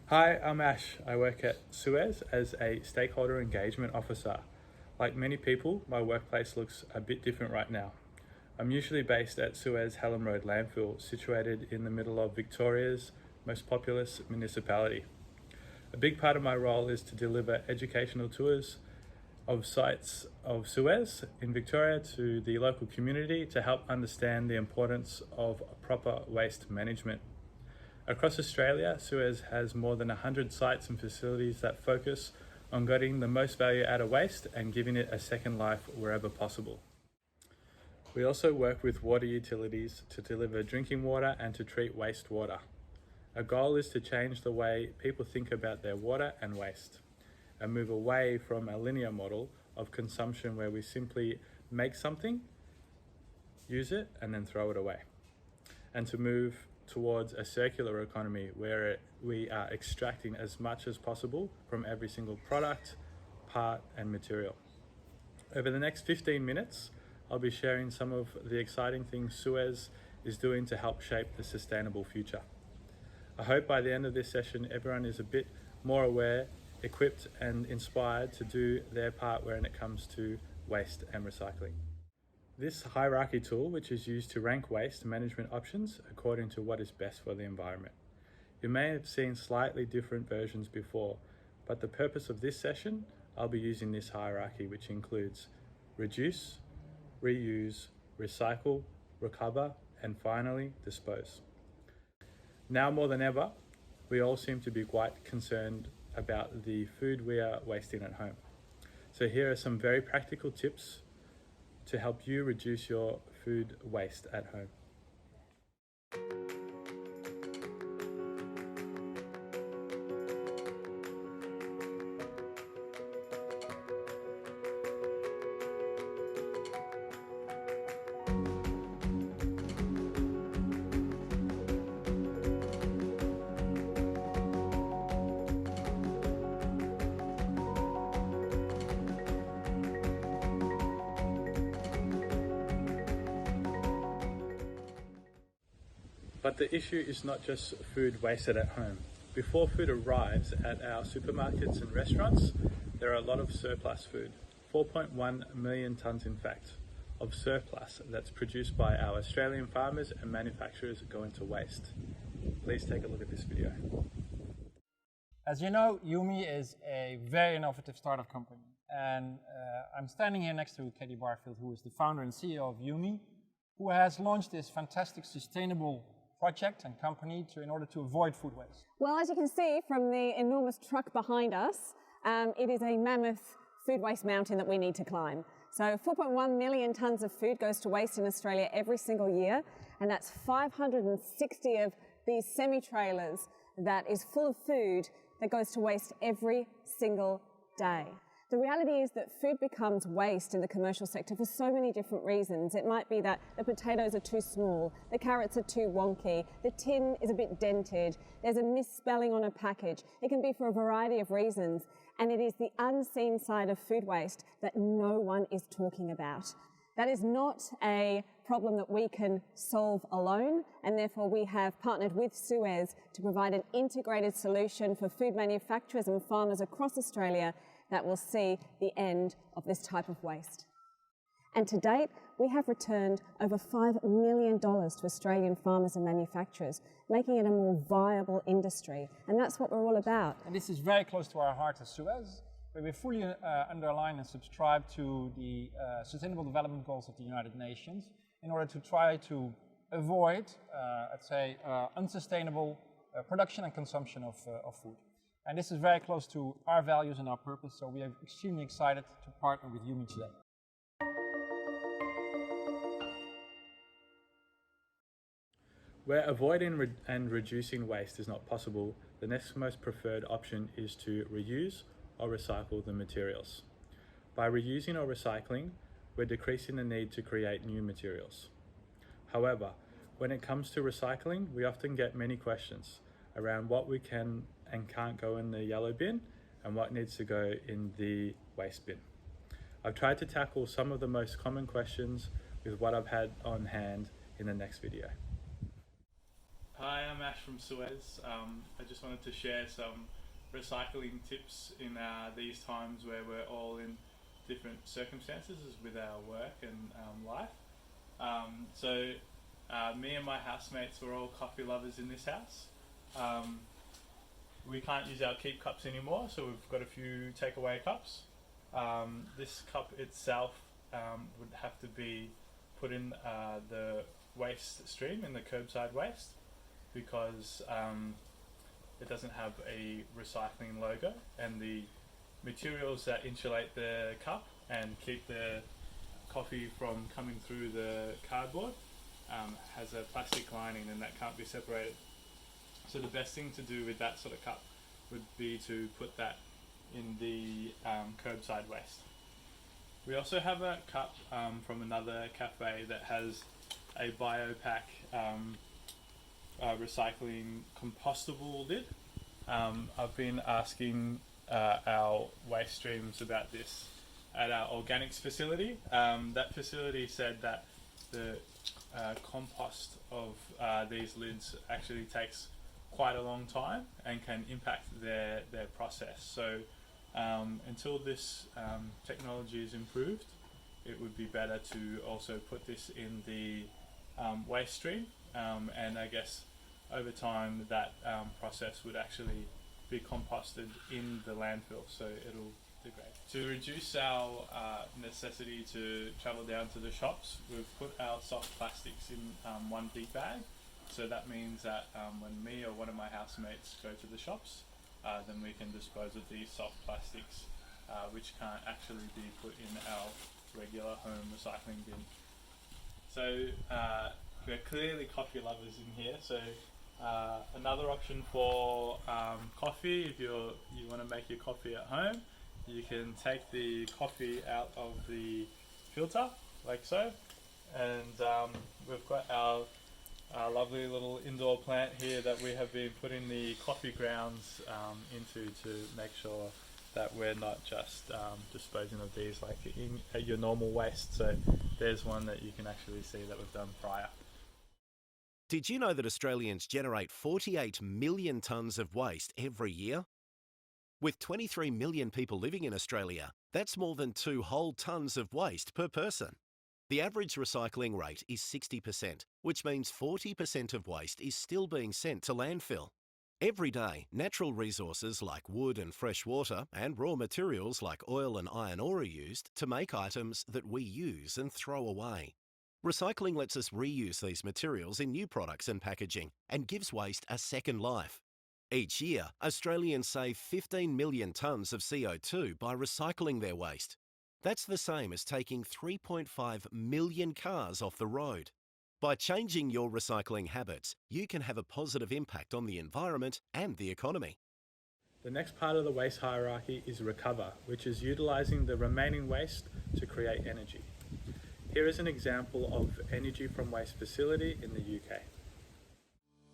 Hi, I'm Ash. I work at SUEZ as a Stakeholder Engagement Officer. Like many people, my workplace looks a bit different right now. I'm usually based at SUEZ Hallam Road landfill, situated in the middle of Victoria's most populous municipality. A big part of my role is to deliver educational tours of sites of SUEZ in Victoria to the local community to help understand the importance of proper waste management. Across Australia, SUEZ has more than 100 sites and facilities that focus on getting the most value out of waste and giving it a second life wherever possible. We also work with water utilities to deliver drinking water and to treat wastewater. Our goal is to change the way people think about their water and waste and move away from a linear model of consumption where we simply make something, use it, and then throw it away, and to move towards a circular economy where we are extracting as much as possible from every single product, part, and material. Over the next 15 minutes, I'll be sharing some of the exciting things SUEZ is doing to help shape the sustainable future. I hope by the end of this session, everyone is a bit more aware, equipped, and inspired to do their part when it comes to waste and recycling. This hierarchy tool, which is used to rank waste management options according to what is best for the environment. You may have seen slightly different versions before, but the purpose of this session, I'll be using this hierarchy, which includes reduce, reuse, recycle, recover, and finally dispose. Now more than ever, we all seem to be quite concerned about the food we are wasting at home. So here are some very practical tips to help you reduce your food waste at home. But the issue is not just food wasted at home. Before food arrives at our supermarkets and restaurants, there are a lot of surplus food, 4.1 million tonnes in fact, of surplus that's produced by our Australian farmers and manufacturers going to waste. Please take a look at this video. As you know, Yumi is a very innovative startup company, and I'm standing here next to Katie Barfield, who is the founder and CEO of Yumi, who has launched this fantastic sustainable project and company in order to avoid food waste. Well, as you can see from the enormous truck behind us, it is a mammoth food waste mountain that we need to climb. So 4.1 million tonnes of food goes to waste in Australia every single year, and that's 560 of these semi-trailers that is full of food that goes to waste every single day. The reality is that food becomes waste in the commercial sector for so many different reasons. It might be that the potatoes are too small, the carrots are too wonky, the tin is a bit dented, there's a misspelling on a package. It can be for a variety of reasons, and it is the unseen side of food waste that no one is talking about. That is not a problem that we can solve alone, and therefore we have partnered with SUEZ to provide an integrated solution for food manufacturers and farmers across Australia that will see the end of this type of waste. And to date, we have returned over $5 million to Australian farmers and manufacturers, making it a more viable industry. And that's what we're all about. And this is very close to our heart as SUEZ, where we fully underline and subscribe to the Sustainable Development Goals of the United Nations in order to try to avoid, let's say, unsustainable production and consumption of food. And this is very close to our values and our purpose, so we are extremely excited to partner with Yumi today. Where avoiding and reducing waste is not possible, the next most preferred option is to reuse or recycle the materials. By reusing or recycling, we're decreasing the need to create new materials. However, when it comes to recycling, we often get many questions around what we can and can't go in the yellow bin and what needs to go in the waste bin. I've tried to tackle some of the most common questions with what I've had on hand in the next video. Hi, I'm I'm Ash from SUEZ. I just wanted to share some recycling tips in these times where we're all in different circumstances with our work and life. Me and my housemates were all coffee lovers in this house. We can't use our keep cups anymore, so we've got a few takeaway cups. This cup itself would have to be put in the waste stream, in the curbside waste, because it doesn't have a recycling logo, and the materials that insulate the cup and keep the coffee from coming through the cardboard has a plastic lining, and that can't be separated. So the best thing to do with that sort of cup would be to put that in the curbside waste. We also have a cup from another cafe that has a BioPack recycling compostable lid. I've been asking our waste streams about this at our organics facility. That facility said that the compost of these lids actually takes quite a long time and can impact their process. So until this technology is improved, it would be better to also put this in the waste stream, and I guess over time that process would actually be composted in the landfill, so it'll degrade. To reduce our necessity to travel down to the shops, we've put our soft plastics in one big bag. So that means that when me or one of my housemates go to the shops, then we can dispose of these soft plastics, which can't actually be put in our regular home recycling bin. So we're clearly coffee lovers in here. So another option for coffee, if you want to make your coffee at home, you can take the coffee out of the filter, like so, and we've got our lovely little indoor plant here that we have been putting the coffee grounds into to make sure that we're not just disposing of these like in your normal waste. So there's one that you can actually see that we've done prior. Did you know that Australians generate 48 million tonnes of waste every year? With 23 million people living in Australia, that's more than 2 whole tonnes of waste per person. The average recycling rate is 60%, which means 40% of waste is still being sent to landfill. Every day, natural resources like wood and fresh water and raw materials like oil and iron ore are used to make items that we use and throw away. Recycling lets us reuse these materials in new products and packaging and gives waste a second life. Each year, Australians save 15 million tonnes of CO2 by recycling their waste. That's the same as taking 3.5 million cars off the road. By changing your recycling habits, you can have a positive impact on the environment and the economy. The next part of the waste hierarchy is recover, which is utilising the remaining waste to create energy. Here is an example of energy from waste facility in the UK.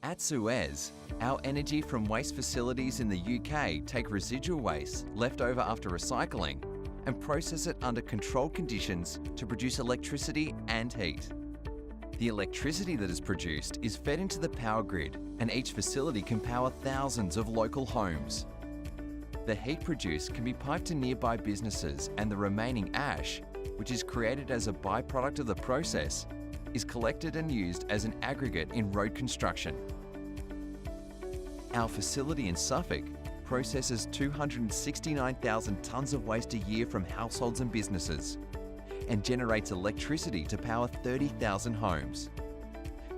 At SUEZ, our energy from waste facilities in the UK take residual waste left over after recycling and process it under controlled conditions to produce electricity and heat. The electricity that is produced is fed into the power grid, and each facility can power thousands of local homes. The heat produced can be piped to nearby businesses, and the remaining ash, which is created as a byproduct of the process, is collected and used as an aggregate in road construction. Our facility in Suffolk processes 269,000 tonnes of waste a year from households and businesses and generates electricity to power 30,000 homes.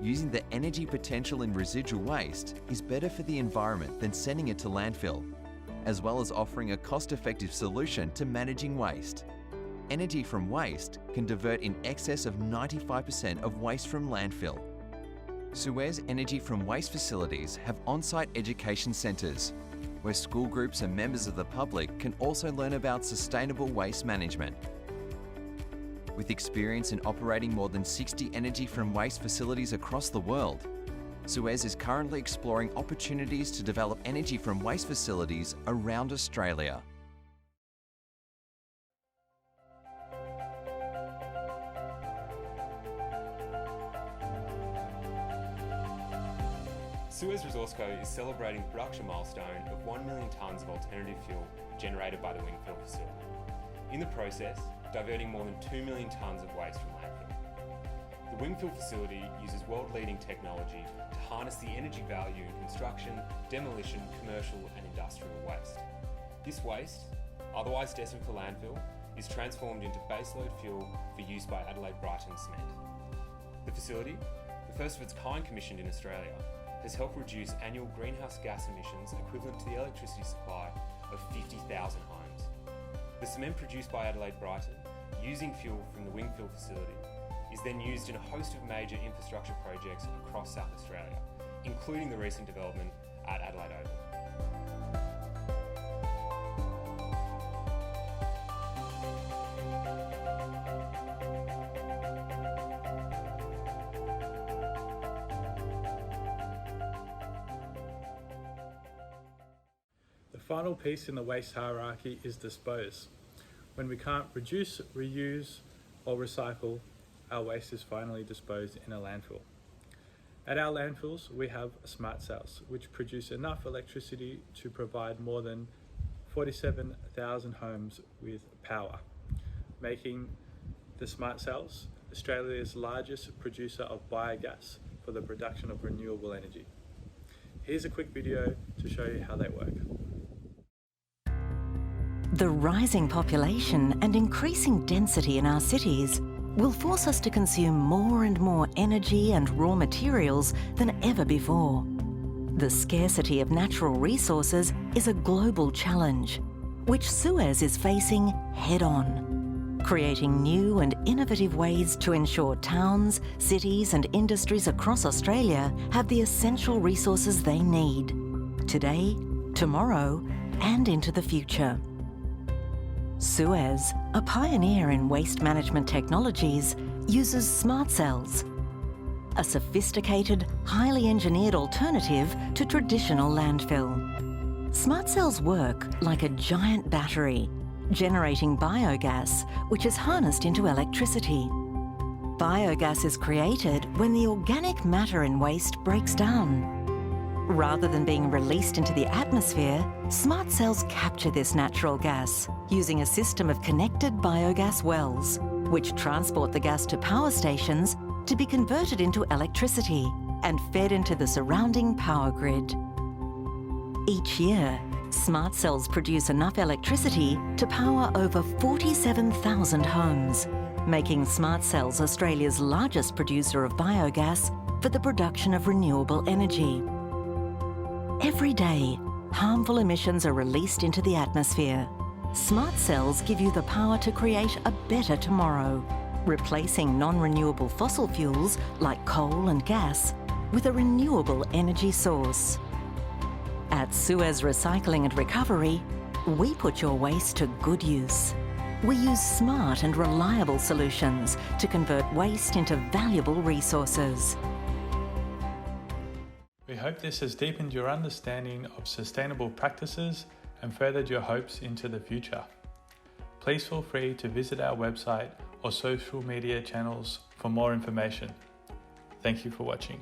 Using the energy potential in residual waste is better for the environment than sending it to landfill, as well as offering a cost-effective solution to managing waste. Energy from waste can divert in excess of 95% of waste from landfill. SUEZ Energy from Waste facilities have on-site education centres, where school groups and members of the public can also learn about sustainable waste management. With experience in operating more than 60 energy from waste facilities across the world, SUEZ is currently exploring opportunities to develop energy from waste facilities around Australia. SUEZ Resource Co is celebrating the production milestone of 1 million tonnes of alternative fuel generated by the Wingfield facility. In the process, diverting more than 2 million tonnes of waste from landfill. The Wingfield facility uses world-leading technology to harness the energy value in construction, demolition, commercial and industrial waste. This waste, otherwise destined for landfill, is transformed into baseload fuel for use by Adelaide Brighton Cement. The facility, the first of its kind commissioned in Australia, has helped reduce annual greenhouse gas emissions equivalent to the electricity supply of 50,000 homes. The cement produced by Adelaide Brighton, using fuel from the Wingfield facility, is then used in a host of major infrastructure projects across South Australia, including the recent development at Adelaide Oval. The final piece in the waste hierarchy is dispose. When we can't reduce, reuse, or recycle, our waste is finally disposed in a landfill. At our landfills, we have smart cells, which produce enough electricity to provide more than 47,000 homes with power, making the smart cells Australia's largest producer of biogas for the production of renewable energy. Here's a quick video to show you how they work. The rising population and increasing density in our cities will force us to consume more and more energy and raw materials than ever before. The scarcity of natural resources is a global challenge, which SUEZ is facing head-on, creating new and innovative ways to ensure towns, cities and industries across Australia have the essential resources they need, today, tomorrow and into the future. SUEZ, a pioneer in waste management technologies, uses smart cells, a sophisticated, highly engineered alternative to traditional landfill. Smart cells work like a giant battery, generating biogas, which is harnessed into electricity. Biogas is created when the organic matter in waste breaks down. Rather than being released into the atmosphere, smart cells capture this natural gas using a system of connected biogas wells, which transport the gas to power stations to be converted into electricity and fed into the surrounding power grid. Each year, smart cells produce enough electricity to power over 47,000 homes, making smart cells Australia's largest producer of biogas for the production of renewable energy. Every day, harmful emissions are released into the atmosphere. Smart cells give you the power to create a better tomorrow, replacing non-renewable fossil fuels like coal and gas with a renewable energy source. At SUEZ Recycling and Recovery, we put your waste to good use. We use smart and reliable solutions to convert waste into valuable resources. We hope this has deepened your understanding of sustainable practices and furthered your hopes into the future. Please feel free to visit our website or social media channels for more information. Thank you for watching.